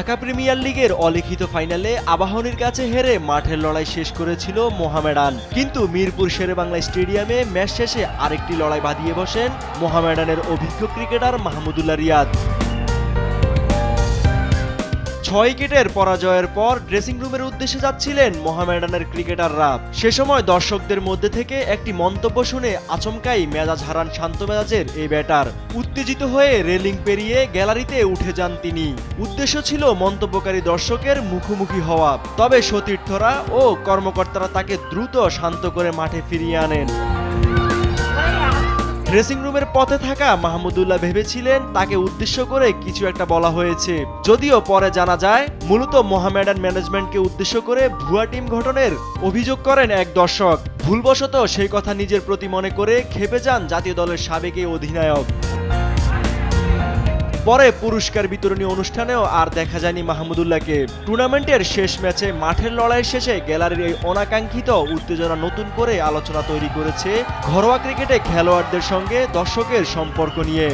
Dhaka premier লিগের অলিখিত ফাইনালে আবাহনীর কাছে হেরে মাঠের লড়াই শেষ করেছিল মোহামেডান। কিন্তু মিরপুর শেরেবাংলা স্টেডিয়ামে ম্যাচ শেষে আরেকটি লড়াই বাঁধিয়ে বসেন মোহামেডানের অভিজ্ঞ ক্রিকেটার মাহমুদুল্লাহ রিয়াদ। ৬ উইকেটের পরাজয়ের পর ড্রেসিং রুমের উদ্দেশ্যে যাচ্ছিলেন মোহামেডানের ক্রিকেটাররা। সে সময় দর্শকদের মধ্যে থেকে একটি মন্তব্য শুনে আচমকাই মেজাজ হারান শান্ত মেজাজের এই ব্যাটার। উত্তেজিত হয়ে রেলিং পেরিয়ে গ্যালারিতে উঠে যান তিনি। উদ্দেশ্য ছিল মন্তব্যকারী দর্শকের মুখোমুখি হওয়া, তবে সতীর্থরা ও কর্মকর্তারা তাকে দ্রুত শান্ত করে মাঠে ফিরিয়ে আনেন। ড্রেসিং রুমের পথে থাকা মাহমুদুল্লাহ ভেবেছিলেন তাকে উদ্দেশ্য করে কিছু একটা বলা হয়েছে, যদিও পরে জানা যায় মূলত মোহামেডান ম্যানেজমেন্টকে উদ্দেশ্য করে ভুয়া টিম গঠনের অভিযোগ করেন এক দর্শক। ভুলবশত সেই কথা নিজের প্রতি মনে করে ক্ষেপে যান জাতীয় দলের সাবেক এই অধিনায়ক। পরে পুরস্কার বিতরণী অনুষ্ঠানেও আর দেখা যায়নি মাহমুদুল্লাহকে। টুর্নামেন্টের শেষ ম্যাচে মাঠের লড়াই শেষে গ্যালারির এই অনাকাঙ্ক্ষিত উত্তেজনা নতুন করে আলোচনা তৈরি করেছে ঘরোয়া ক্রিকেটে খেলোয়াড়দের সঙ্গে দর্শকের সম্পর্ক নিয়ে।